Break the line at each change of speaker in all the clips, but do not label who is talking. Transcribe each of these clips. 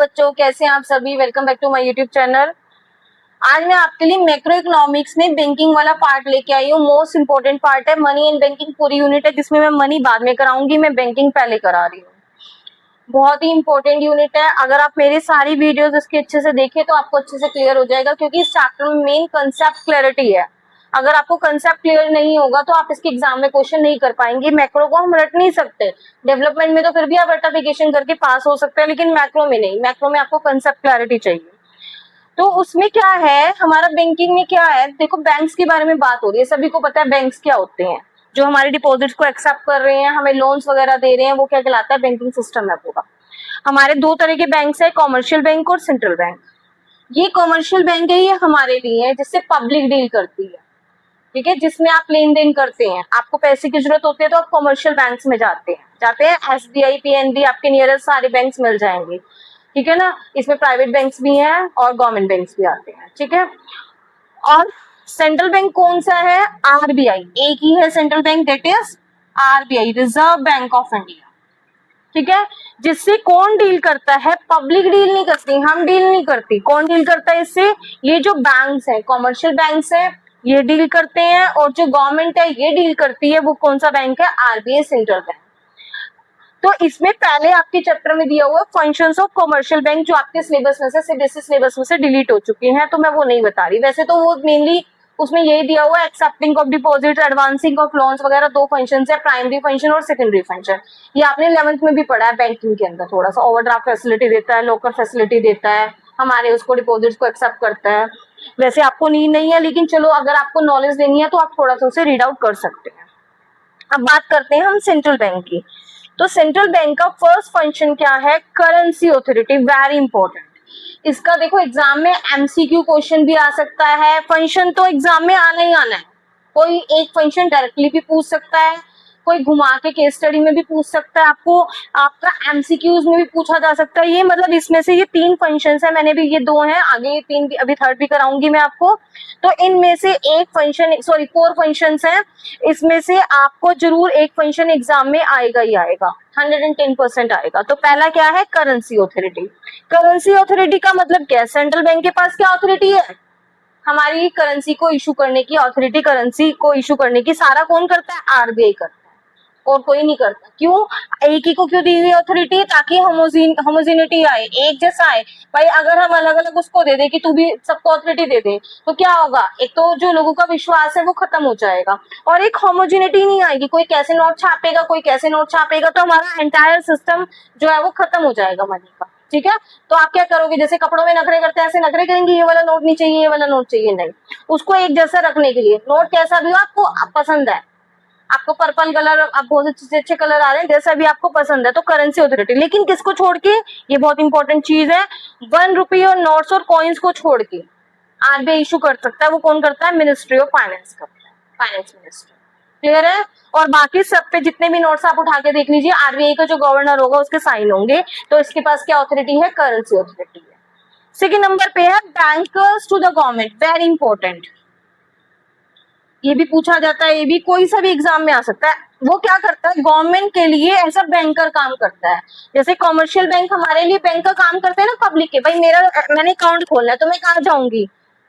बच्चों, कैसे हैं आप सभी। Welcome back to my YouTube channel. आज मैं आपके लिए मैक्रो इकोनॉमिक्स में बैंकिंग वाला पार्ट लेके आई हूँ। मोस्ट इंपोर्टेंट पार्ट है। मनी एंड बैंकिंग पूरी यूनिट है जिसमें मैं मनी बाद में कराऊंगी, मैं बैंकिंग पहले करा रही हूँ। बहुत ही इंपॉर्टेंट यूनिट है। अगर आप मेरी सारी वीडियोस इसके अच्छे से देखें तो आपको अच्छे से क्लियर हो जाएगा, क्योंकि इस चैप्टर में मेन कंसेप्ट क्लैरिटी है। अगर आपको कंसेप्ट क्लियर नहीं होगा तो आप इसके एग्जाम में क्वेश्चन नहीं कर पाएंगे। मैक्रो को हम रट नहीं सकते। डेवलपमेंट में तो फिर भी आप रटाफिकेशन करके पास हो सकते हैं, लेकिन मैक्रो में नहीं। मैक्रो में आपको कंसेप्ट क्लैरिटी चाहिए। तो उसमें क्या है, हमारा बैंकिंग में क्या है, देखो बैंक्स के बारे में बात हो रही है। सभी को पता है बैंक्स क्या होते हैं। जो हमारे डिपॉजिट्स को एक्सेप्ट कर रहे हैं, हमें लोन्स वगैरह दे रहे हैं, वो क्या कहलाता है, बैंकिंग सिस्टम है पूरा। हमारे दो तरह के बैंक्स है, कॉमर्शियल बैंक और सेंट्रल बैंक। ये कॉमर्शियल बैंक है, ये हमारे लिए है जिससे पब्लिक डील करती है, ठीक है, जिसमें आप लेन देन करते हैं। आपको पैसे की जरूरत होती है तो आप कॉमर्शियल बैंक्स में जाते हैं। एसबीआई, पीएनबी, आपके नियरेस्ट सारे बैंक्स मिल जाएंगे, ठीक है ना। इसमें प्राइवेट बैंक्स भी हैं और गवर्नमेंट बैंक्स भी आते हैं, ठीक है। और सेंट्रल बैंक कौन सा है, आरबीआई। एक ही है central bank, that is RBI, reserve bank of India, ठीक है। जिससे कौन डील करता है, पब्लिक डील नहीं करती, हम डील नहीं करती। कौन डील करता है इससे, ये जो बैंक्स है, कॉमर्शियल बैंक्स है, ये डील करते हैं। और जो गवर्नमेंट है ये डील करती है। वो कौन सा बैंक है, आरबीआई, सेंट्रल बैंक। तो इसमें पहले आपके चैप्टर में दिया हुआ फंक्शंस ऑफ कमर्शियल बैंक, जो आपके सिलेबस में से सीबीएसई सिलेबस में से डिलीट हो चुके हैं, तो मैं वो नहीं बता रही। वैसे तो वो मेनली उसमें यही दिया हुआ है, accepting of deposit, advancing of loans वगैरह। दो फंक्शंस है, प्राइमरी फंक्शन और सेकेंडरी फंक्शन। ये आपने 11th में भी पढ़ा है बैंकिंग के अंदर। थोड़ा सा ओवरड्राफ्ट फैसिलिटी देता है, लोकल फैसिलिटी देता है, हमारे उसको डिपॉजिट्स को एक्सेप्ट करता है। वैसे आपको नीड नहीं है, लेकिन चलो अगर आपको नॉलेज लेनी है तो आप थोड़ा सा उसे रीड आउट कर सकते हैं। अब बात करते हैं हम सेंट्रल बैंक की। तो सेंट्रल बैंक का फर्स्ट फंक्शन क्या है, करेंसी ऑथोरिटी। Very important. इसका देखो एग्जाम में एमसीक्यू क्वेश्चन भी आ सकता है। फंक्शन तो एग्जाम में आना ही आना है। कोई एक फंक्शन डायरेक्टली भी पूछ सकता है, कोई घुमा के केस स्टडी में भी पूछ सकता है आपको, आपका एमसीक्यूज में भी पूछा जा सकता है। ये मतलब इसमें से ये 3 फंक्शंस है, मैंने भी ये 2 हैं, आगे ये 3 भी, अभी थर्ड भी कराऊंगी मैं आपको। तो इनमें से एक फंक्शन, सॉरी 4 फंक्शंस हैं, इसमें से आपको जरूर एक फंक्शन एग्जाम में आएगा ही आएगा, 110% आएगा। तो पहला क्या है, करेंसी ऑथोरिटी। करेंसी ऑथोरिटी का मतलब क्या है, सेंट्रल बैंक के पास क्या ऑथोरिटी है, हमारी करेंसी को इशू करने की ऑथोरिटी। करेंसी को इशू करने की सारा कौन करता है, आरबीआई करता है, और कोई नहीं करता। क्यों, एक ही को क्यों दी हुई ऑथोरिटी, ताकि होमोजेनिटी आए, एक जैसा आए। भाई अगर हम अलग अलग उसको दे दे कि तू भी सबको ऑथोरिटी दे दे, तो क्या होगा, एक तो जो लोगों का विश्वास है वो खत्म हो जाएगा, और एक होमोजेनिटी नहीं आएगी। कोई कैसे नोट छापेगा, कोई कैसे नोट छापेगा, तो हमारा एंटायर सिस्टम जो है वो खत्म हो जाएगा मनी का, ठीक है। तो आप क्या करोगे, जैसे कपड़ों में नखरे करते हैं ऐसे नखरे करेंगे, ये वाला नोट नहीं चाहिए, ये वाला नोट चाहिए, नहीं। उसको एक जैसा रखने के लिए, नोट कैसा भी हो आपको पसंद है, आपको पर्पल कलर, आप बहुत अच्छे अच्छे कलर आ रहे हैं, जैसा भी आपको पसंद है, तो करेंसी ऑथोरिटी। लेकिन किसको छोड़ के, ये बहुत इंपॉर्टेंट चीज है, 1 रुपये और नोट्स और कॉइन्स को छोड़ के आरबीआई इशू कर सकता है। वो कौन करता है, मिनिस्ट्री ऑफ फाइनेंस करता है, फाइनेंस मिनिस्ट्री। क्लियर है। और बाकी सब पे जितने भी नोट्स आप उठा के देख लीजिए, आरबीआई का जो गवर्नर होगा उसके साइन होंगे। तो इसके पास क्या ऑथोरिटी है, करेंसी ऑथोरिटी है। सेकेंड नंबर पे है bankers to the government. Very important, ये भी पूछा जाता है, ये भी कोई सा भी एग्जाम में आ सकता है। वो क्या करता है, गवर्नमेंट के लिए ऐसा बैंकर काम करता है। जैसे कमर्शियल बैंक हमारे लिए बैंक का काम करते हैं ना, पब्लिक के। भाई मैंने अकाउंट खोलना है तो मैं कहाँ जाऊंगी,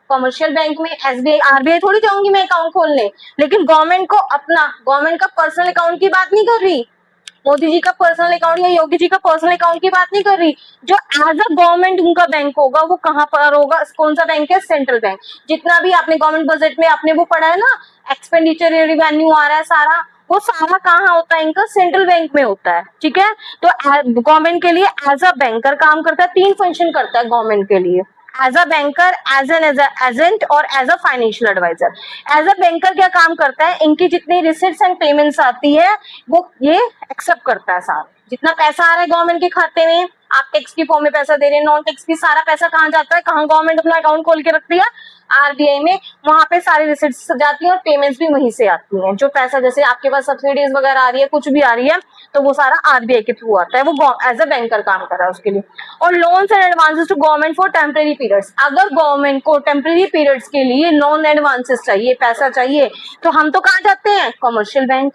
कमर्शियल बैंक में, एसबीआई, आरबीआई थोड़ी जाऊंगी मैं अकाउंट खोलने। लेकिन गवर्नमेंट को अपना, गवर्नमेंट का पर्सनल अकाउंट की बात नहीं कर रही, मोदी जी का पर्सनल अकाउंट या योगी जी का पर्सनल अकाउंट की बात नहीं कर रही। जो एज अ गवर्नमेंट उनका बैंक होगा वो कहाँ पर होगा, कौन सा बैंक है, सेंट्रल बैंक। जितना भी आपने गवर्नमेंट बजट में आपने वो पढ़ा है ना, एक्सपेंडिचर रिवेन्यू आ रहा है सारा, वो सारा कहाँ होता है, इनका सेंट्रल बैंक में होता है, ठीक है। तो गवर्नमेंट के लिए एज अ बैंकर काम करता है। 3 फंक्शन करता है गवर्नमेंट के लिए, as a banker, as an agent और as a financial adviser. As a banker क्या काम करता है, इनकी जितनी रिसिट्स एंड पेमेंट्स आती है वो ये एक्सेप्ट करता है। सारा जितना पैसा आ रहा है गवर्नमेंट के खाते में, आप टैक्स की फॉर्म में पैसा दे रहे हैं, नॉन टैक्स की, सारा पैसा कहाँ जाता है, कहाँ गवर्नमेंट अपना अकाउंट खोल के रखती है, आरबीआई में। वहां पे सारी रिसिट्स जाती है और पेमेंट्स भी वहीं से आती हैं। जो पैसा जैसे आपके पास सब्सिडीज वगैरह आ रही है, कुछ भी आ रही है, तो वो सारा आरबीआई के थ्रू आता है। वो एज अ बैंकर काम कर रहा है उसके लिए। और loans and advances to government for temporary periods. अगर गवर्नमेंट को टेम्परेरी पीरियड्स के लिए लोन एडवांसेस चाहिए, पैसा चाहिए, तो हम तो कहाँ जाते हैं, कमर्शियल बैंक।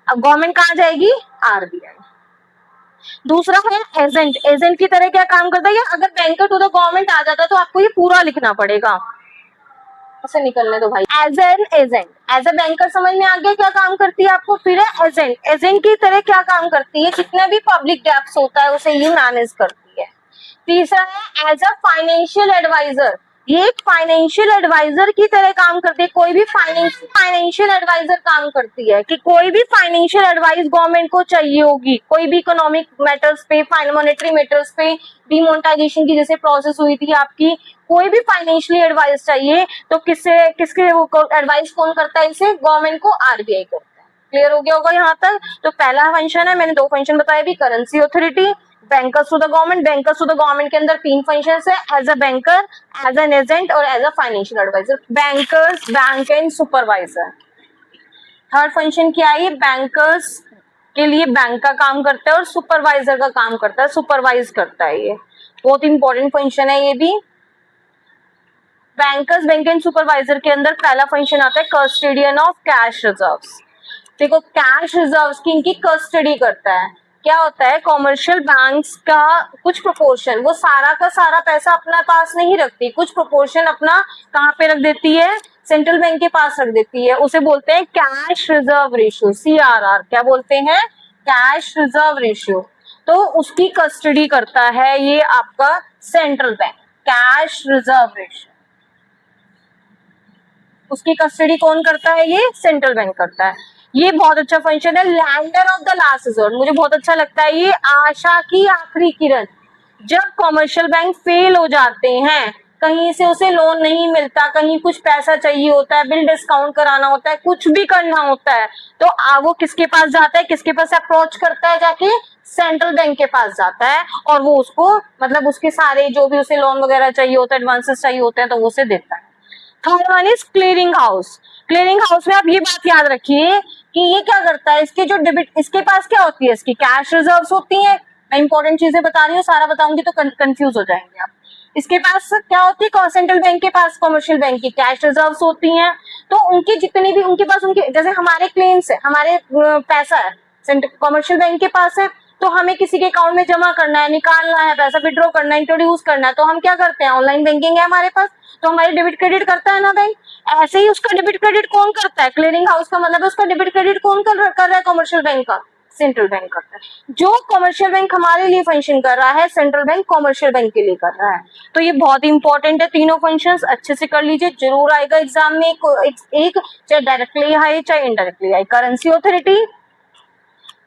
अब गवर्नमेंट कहाँ जाएगी, आरबीआई। दूसरा है एजेंट। एजेंट की तरह क्या काम करता है ये, अगर बैंकर टू द गवर्नमेंट आ जाता है तो आपको ये पूरा लिखना पड़ेगा, ऐसे निकलने दो भाई। As an agent, as a banker समझ में आ गया क्या काम करती है आपको। फिर है एजेंट। एजेंट की तरह क्या काम करती है, जितने भी पब्लिक डेब्ट्स होता है उसे ये मैनेज करती है। तीसरा है एज अ फाइनेंशियल एडवाइजर। ये एक फाइनेंशियल एडवाइजर की तरह काम करती है। कोई भी फाइनेंशियल एडवाइजर काम करती है कि कोई भी फाइनेंशियल एडवाइस गवर्नमेंट को चाहिए होगी, कोई भी इकोनॉमिक मैटर्स पे, मॉनेटरी मैटर्स पे, डिमोनेटाइजेशन की जैसे प्रोसेस हुई थी आपकी, कोई भी फाइनेंशियली एडवाइस चाहिए तो किसके एडवाइस कौन करता है, इसे गवर्नमेंट को आरबीआई करता है। क्लियर हो गया होगा यहाँ तक। तो पहला फंक्शन है, मैंने 2 फंक्शन बताए भी, currency authority, bankers to the government. Bankers to the government के अंदर 3 फंक्शंस है, as a banker, as an agent और as a financial adviser. Bankers, bank and supervisor. Third function क्या है, बैंकर्स के लिए बैंक का काम करता है और सुपरवाइजर का काम करता है, सुपरवाइज करता है। ये बहुत इंपॉर्टेंट फंक्शन है ये भी। बैंकर्स, बैंक एंड सुपरवाइजर के अंदर पहला फंक्शन आता है कस्टोडियन ऑफ कैश रिजर्व्स। देखो कैश रिजर्व्स की इनकी कस्टडी करता है। क्या होता है, कॉमर्शियल बैंक्स का कुछ प्रोपोर्शन, वो सारा का सारा पैसा अपने पास नहीं रखती, कुछ प्रोपोर्शन अपना कहाँ पे रख देती है, सेंट्रल बैंक के पास रख देती है। उसे बोलते हैं कैश रिजर्व रेशियो, CRR। क्या बोलते हैं, कैश रिजर्व रेशियो। तो उसकी कस्टडी करता है ये आपका central bank, cash reserve ratio. उसकी कस्टडी कौन करता है, ये सेंट्रल बैंक करता है। ये बहुत अच्छा फंक्शन है। Lender of the last resort, मुझे बहुत अच्छा लगता है ये, आशा की आखिरी किरण। जब कमर्शियल बैंक फेल हो जाते हैं, कहीं से उसे लोन नहीं मिलता, कहीं कुछ पैसा चाहिए होता है, बिल डिस्काउंट कराना होता है, कुछ भी करना होता है, तो वो किसके पास जाता है, किसके पास अप्रोच करता है, जाके सेंट्रल बैंक के पास जाता है और वो उसको मतलब उसके सारे जो भी उसे लोन वगैरह चाहिए होता है, एडवांसेस चाहिए होते हैं, तो वो उसे देता है। Third one is clearing house. Clearing house में आप ये बात याद रखिए कि ये क्या करता है, इसके जो डेबिट, इसके पास क्या होती है, इसकी कैश रिजर्व्स होती हैं। मैं इंपॉर्टेंट चीजें बता रही हूँ, सारा बताऊंगी तो कंफ्यूज हो जाएंगे आप। इसके पास क्या होती है, सेंट्रल बैंक के पास कमर्शियल बैंक की कैश रिजर्व्स होती हैं। तो उनकी जितनी भी उनके पास उनके जैसे हमारे क्लेम्स है, हमारे पैसा है कमर्शियल बैंक के पास है, तो हमें किसी के अकाउंट में जमा करना है, निकालना है, पैसा विड्रॉ करना है, इंट्रोड्यूस करना है, तो हम क्या करते हैं, ऑनलाइन बैंकिंग है हमारे पास, तो हमारी डेबिट क्रेडिट करता है ना बैंक। ऐसे ही उसका डेबिट क्रेडिट कौन करता है, क्लियरिंग हाउस का मतलब है उसका डेबिट क्रेडिट कौन कर रहा है, कमर्शियल बैंक का, सेंट्रल बैंक करता है। जो कमर्शियल बैंक हमारे लिए फंक्शन कर रहा है, सेंट्रल बैंक कमर्शियल बैंक के लिए कर रहा है। तो ये बहुत इंपॉर्टेंट है, तीनों फंक्शंस अच्छे से कर लीजिए, जरूर आएगा एग्जाम में एक चाहे डायरेक्टली आए चाहे इनडायरेक्टली आए। करेंसी अथॉरिटी,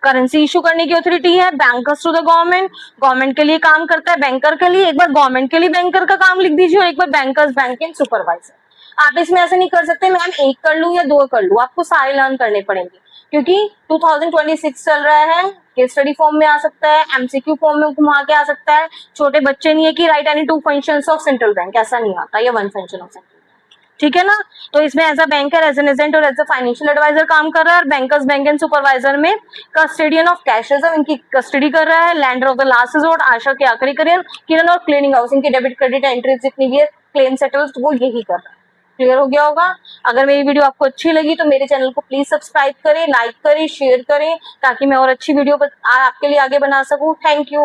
करेंसी इशू करने की अथॉरिटी है। Bankers to the government, government के लिए काम करता है, बैंकर के लिए। एक बार गवर्नमेंट के लिए बैंकर का काम लिख दीजिए और एक बार बैंकर्स, बैंक एंड सुपरवाइजर। आप इसमें ऐसे नहीं कर सकते मैम 1 कर लूं या 2 कर लूं, आपको सारे लर्न करने पड़ेंगे, क्योंकि 2026 चल रहा है। केस स्टडी फॉर्म में आ सकता है, MCQ फॉर्म में घुमा के आ सकता है। छोटे बच्चे नहीं है कि right any 2 functions of central bank, ऐसा नहीं आता, या 1 फंक्शन ऑफ सेंट्रल, ठीक है ना। तो इसमें as a banker, as an agent और एज अ फाइनेंशियल एडवाइजर काम कर रहा है। और बैंकर्स, बैंक एंड सुपरवाइजर में कस्टोडियन ऑफ कैश रिजर्व, इनकी कस्टडी कर रहा है। Lender of the last resort, आशा के आखिरी किरण और क्लियरिंग हाउस, इनकी डेबिट क्रेडिट एंट्रीज जितनी भी है, क्लेम सेटल्स, वो यही कर रहा है। क्लियर हो गया होगा। अगर मेरी वीडियो आपको अच्छी लगी तो मेरे चैनल को प्लीज सब्सक्राइब करें, लाइक करें, शेयर करें, ताकि मैं और अच्छी वीडियो आपके लिए आगे बना सकूं। Thank you.